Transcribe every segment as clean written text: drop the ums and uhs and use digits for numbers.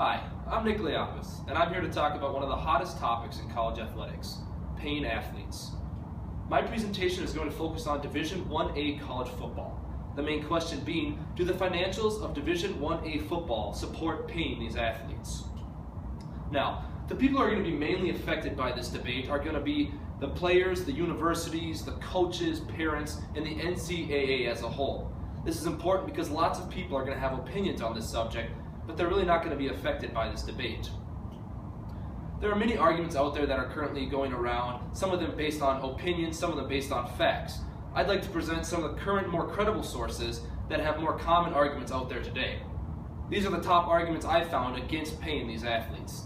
Hi, I'm Nick Leopis, and I'm here to talk about one of the hottest topics in college athletics, paying athletes. My presentation is going to focus on Division 1A college football. The main question being, do the financials of Division 1A football support paying these athletes? Now, the people who are going to be mainly affected by this debate are going to be the players, the universities, the coaches, parents, and the NCAA as a whole. This is important because lots of people are going to have opinions on this subject, but they're really not going to be affected by this debate. There are many arguments out there that are currently going around, some of them based on opinions, some of them based on facts. I'd like to present some of the current, more credible sources that have more common arguments out there today. These are the top arguments I found against paying these athletes.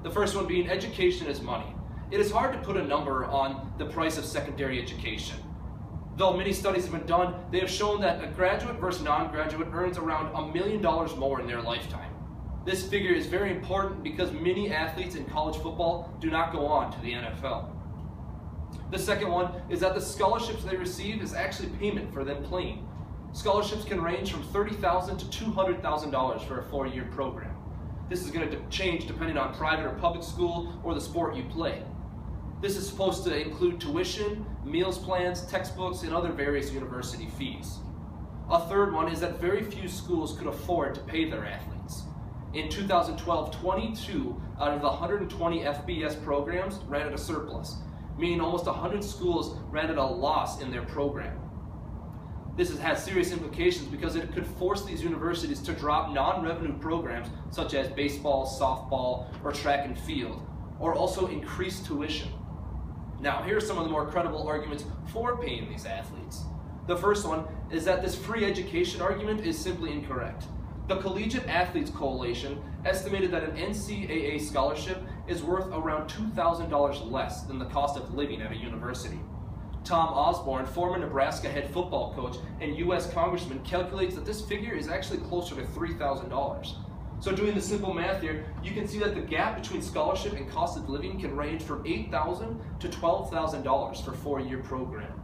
The first one being education is money. It is hard to put a number on the price of secondary education. Though many studies have been done, they have shown that a graduate versus non-graduate earns around $1 million more in their lifetime. This figure is very important because many athletes in college football do not go on to the NFL. The second one is that the scholarships they receive is actually payment for them playing. Scholarships can range from $30,000 to $200,000 for a 4-year program. This is going to change depending on private or public school or the sport you play. This is supposed to include tuition, meals plans, textbooks, and other various university fees. A third one is that very few schools could afford to pay their athletes. In 2012, 22 out of the 120 FBS programs ran at a surplus, meaning almost 100 schools ran at a loss in their program. This has serious implications because it could force these universities to drop non-revenue programs such as baseball, softball, or track and field, or also increase tuition. Now, here are some of the more credible arguments for paying these athletes. The first one is that this free education argument is simply incorrect. The Collegiate Athletes Coalition estimated that an NCAA scholarship is worth around $2,000 less than the cost of living at a university. Tom Osborne, former Nebraska head football coach and U.S. Congressman, calculates that this figure is actually closer to $3,000. So doing the simple math here, you can see that the gap between scholarship and cost of living can range from $8,000 to $12,000 for a 4-year program.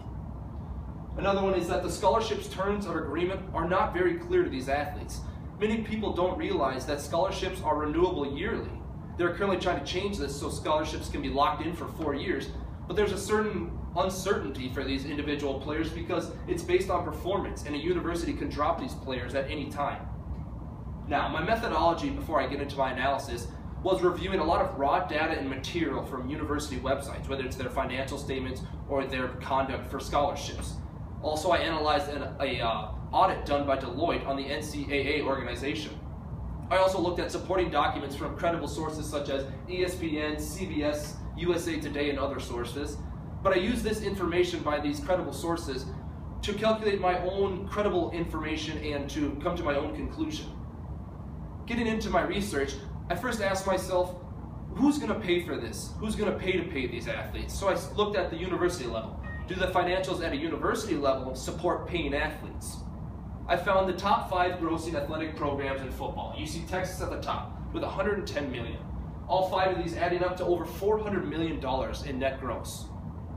Another one is that the scholarships terms of agreement are not very clear to these athletes. Many people don't realize that scholarships are renewable yearly. They're currently trying to change this so scholarships can be locked in for 4 years, but there's a certain uncertainty for these individual players because it's based on performance, and a university can drop these players at any time. Now, my methodology before I get into my analysis was reviewing a lot of raw data and material from university websites, whether it's their financial statements or their conduct for scholarships. Also, I analyzed an audit done by Deloitte on the NCAA organization. I also looked at supporting documents from credible sources such as ESPN, CBS, USA Today, and other sources. But I used this information by these credible sources to calculate my own credible information and to come to my own conclusion. Getting into my research, I first asked myself, who's going to pay for this? Who's going to pay these athletes? So I looked at the university level. Do the financials at a university level support paying athletes? I found the top 5 grossing athletic programs in football. You see Texas at the top with $110 million. All 5 of these adding up to over $400 million in net gross.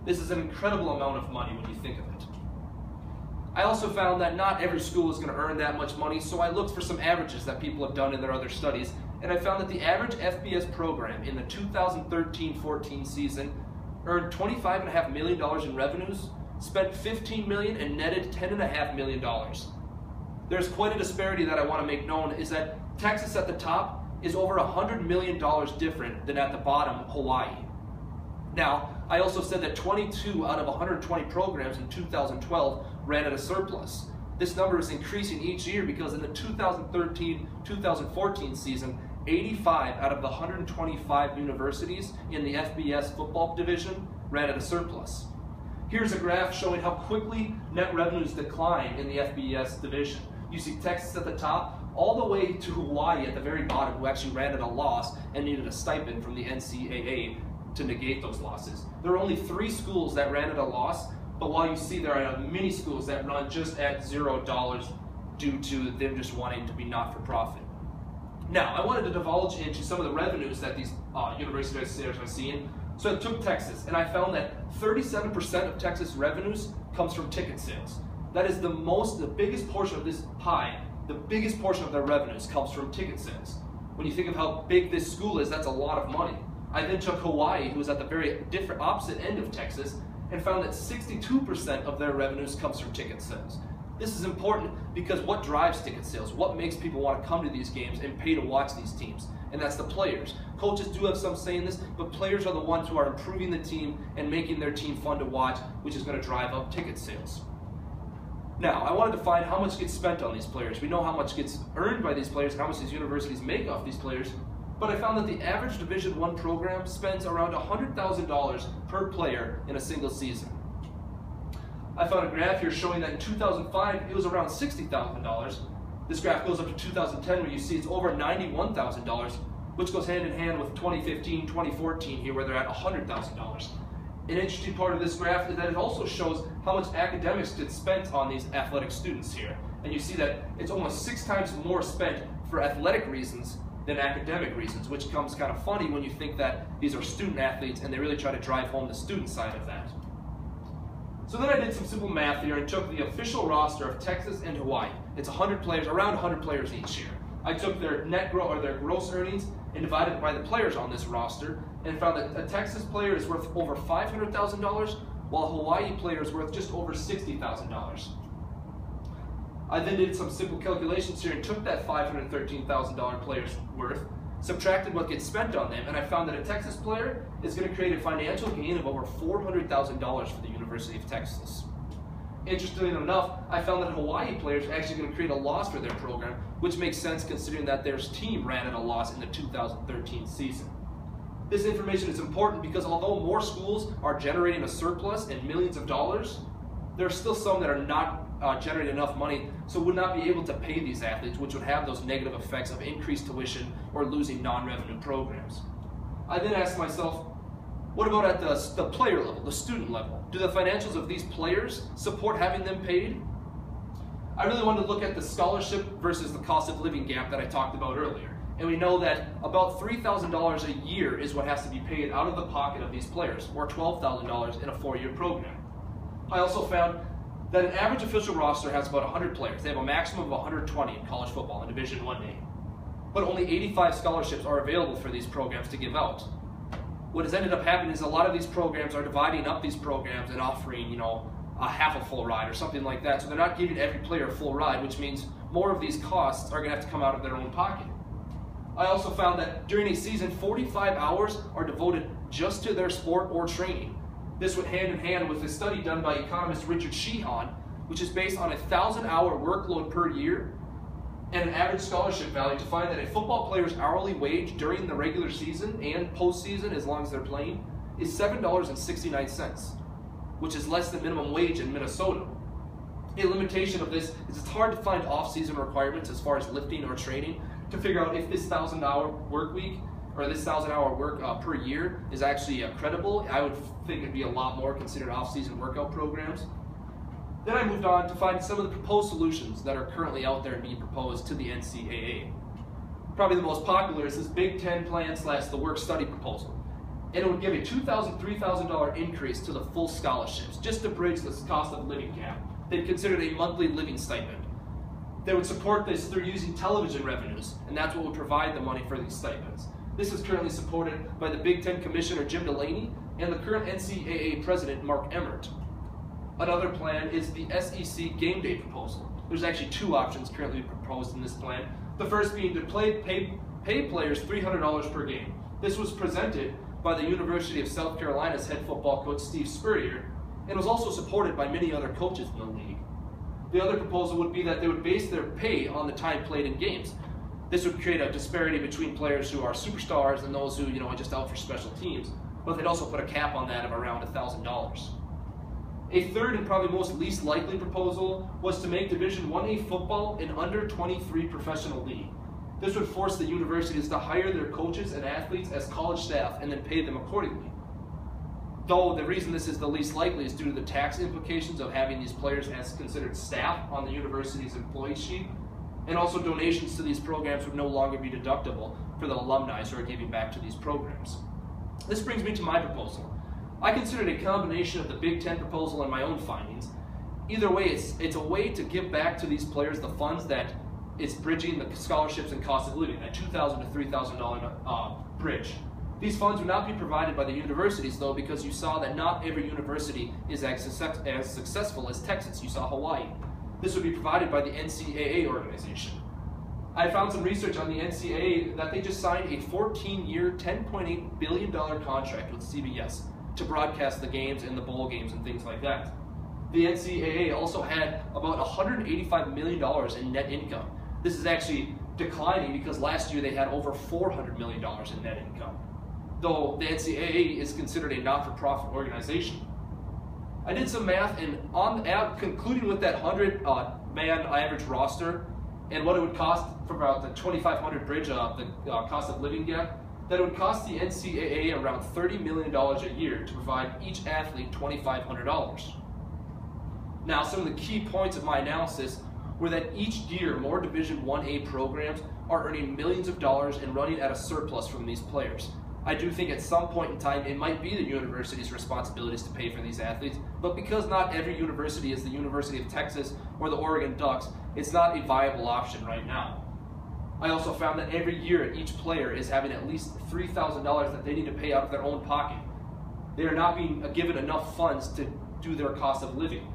This is an incredible amount of money when you think of it. I also found that not every school is going to earn that much money, so I looked for some averages that people have done in their other studies, and I found that the average FBS program in the 2013-14 season earned $25.5 million in revenues, spent $15 million, and netted $10.5 million. There's quite a disparity that I want to make known is that Texas at the top is over $100 million different than at the bottom, Hawaii. Now, I also said that 22 out of 120 programs in 2012 ran at a surplus. This number is increasing each year because in the 2013-2014 season, 85 out of the 125 universities in the FBS football division ran at a surplus. Here's a graph showing how quickly net revenues decline in the FBS division. You see Texas at the top, all the way to Hawaii at the very bottom, who actually ran at a loss and needed a stipend from the NCAA to negate those losses. There are only 3 schools that ran at a loss, but while you see there are many schools that run just at $0 due to them just wanting to be not-for-profit. Now, I wanted to divulge into some of the revenues that these universities are seeing. So I took Texas, and I found that 37% of Texas revenues comes from ticket sales. That is the biggest portion of this pie, the biggest portion of their revenues comes from ticket sales. When you think of how big this school is, that's a lot of money. I then took Hawaii, who was at the very different opposite end of Texas, and found that 62% of their revenues comes from ticket sales. This is important because what drives ticket sales? What makes people want to come to these games and pay to watch these teams? And that's the players. Coaches do have some say in this, but players are the ones who are improving the team and making their team fun to watch, which is going to drive up ticket sales. Now, I wanted to find how much gets spent on these players. We know how much gets earned by these players and how much these universities make off these players, but I found that the average Division I program spends around $100,000 per player in a single season. I found a graph here showing that in 2005, it was around $60,000. This graph goes up to 2010 where you see it's over $91,000, which goes hand in hand with 2015, 2014 here where they're at $100,000. An interesting part of this graph is that it also shows how much academics get spent on these athletic students here. And you see that it's almost 6 times more spent for athletic reasons than academic reasons, which comes kind of funny when you think that these are student athletes and they really try to drive home the student side of that. So then I did some simple math here and took the official roster of Texas and Hawaii. It's 100 players, around 100 players each year. I took their their gross earnings and divided it by the players on this roster and found that a Texas player is worth over $500,000 while a Hawaii player is worth just over $60,000. I then did some simple calculations here and took that $513,000 player's worth, subtracted what gets spent on them, and I found that a Texas player is going to create a financial gain of over $400,000 for the University of Texas. Interestingly enough, I found that Hawaii players are actually going to create a loss for their program, which makes sense considering that their team ran at a loss in the 2013 season. This information is important because although more schools are generating a surplus and millions of dollars, there are still some that are not generating enough money, so would not be able to pay these athletes, which would have those negative effects of increased tuition or losing non-revenue programs. I then asked myself, what about at the player level, the student level? Do the financials of these players support having them paid? I really wanted to look at the scholarship versus the cost of living gap that I talked about earlier. And we know that about $3,000 a year is what has to be paid out of the pocket of these players, or $12,000 in a 4-year program. I also found that an average official roster has about 100 players. They have a maximum of 120 in college football in Division I-A. But only 85 scholarships are available for these programs to give out. What has ended up happening is a lot of these programs are dividing up these programs and offering, a half a full ride or something like that. So they're not giving every player a full ride, which means more of these costs are going to have to come out of their own pocket. I also found that during a season, 45 hours are devoted just to their sport or training. This went hand in hand with a study done by economist Richard Sheehan, which is based on a 1,000-hour workload per year and an average scholarship value to find that a football player's hourly wage during the regular season and postseason, as long as they're playing, is $7.69, which is less than minimum wage in Minnesota. A limitation of this is it's hard to find off-season requirements as far as lifting or training to figure out if this 1,000-hour work week or this 1,000-hour work per year is actually credible. I would think it'd be a lot more considered off-season workout programs. Then I moved on to find some of the proposed solutions that are currently out there being proposed to the NCAA. Probably the most popular is this Big Ten plan / the work-study proposal. And it would give a $2,000, $3,000 increase to the full scholarships, just to bridge this cost of living gap. They'd consider it a monthly living stipend. They would support this through using television revenues, and that's what would provide the money for these stipends. This is currently supported by the Big Ten Commissioner Jim Delaney and the current NCAA President Mark Emmert. Another plan is the SEC Game Day proposal. There's actually 2 options currently proposed in this plan. The first being to pay players $300 per game. This was presented by the University of South Carolina's head football coach Steve Spurrier, and was also supported by many other coaches in the league. The other proposal would be that they would base their pay on the time played in games. This would create a disparity between players who are superstars and those who, are just out for special teams. But they'd also put a cap on that of around $1,000. A third and probably most least likely proposal was to make Division I-A football an under-23 professional league. This would force the universities to hire their coaches and athletes as college staff and then pay them accordingly. Though the reason this is the least likely is due to the tax implications of having these players as considered staff on the university's employee sheet, and also donations to these programs would no longer be deductible for the alumni who are giving back to these programs. This brings me to my proposal. I considered a combination of the Big Ten proposal and my own findings. Either way, it's a way to give back to these players the funds that is bridging the scholarships and cost of living, that $2,000 to $3,000 bridge. These funds would not be provided by the universities, though, because you saw that not every university is as successful as Texas. You saw Hawaii. This would be provided by the NCAA organization. I found some research on the NCAA that they just signed a 14-year, $10.8 billion contract with CBS to broadcast the games and the bowl games and things like that. The NCAA also had about $185 million in net income. This is actually declining because last year they had over $400 million in net income, though the NCAA is considered a not-for-profit organization. I did some math, and concluding with that 100-man average roster and what it would cost for about the 2,500 bridge, the cost of living gap, that it would cost the NCAA around $30 million a year to provide each athlete $2,500. Now, some of the key points of my analysis were that each year more Division 1A programs are earning millions of dollars and running at a surplus from these players. I do think at some point in time it might be the university's responsibilities to pay for these athletes, but because not every university is the University of Texas or the Oregon Ducks, it's not a viable option right now. I also found that every year each player is having at least $3,000 that they need to pay out of their own pocket. They are not being given enough funds to do their cost of living.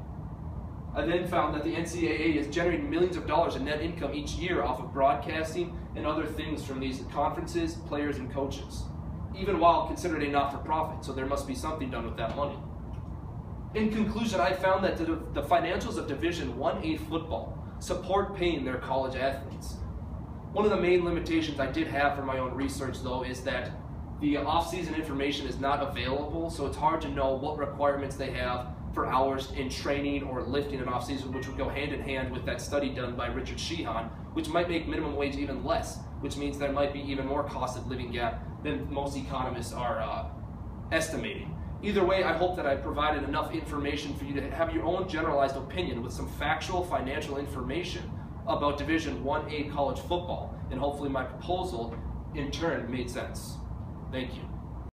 I then found that the NCAA is generating millions of dollars in net income each year off of broadcasting and other things from these conferences, players, and coaches, even while considered a not-for-profit, so there must be something done with that money. In conclusion, I found that the financials of Division 1A football support paying their college athletes. One of the main limitations I did have for my own research, though, is that the off-season information is not available, so it's hard to know what requirements they have for hours in training or lifting in off-season, which would go hand in hand with that study done by Richard Sheehan, which might make minimum wage even less, which means there might be even more cost of living gap than most economists are estimating. Either way, I hope that I provided enough information for you to have your own generalized opinion with some factual financial information about Division 1A college football, and hopefully my proposal in turn made sense. Thank you.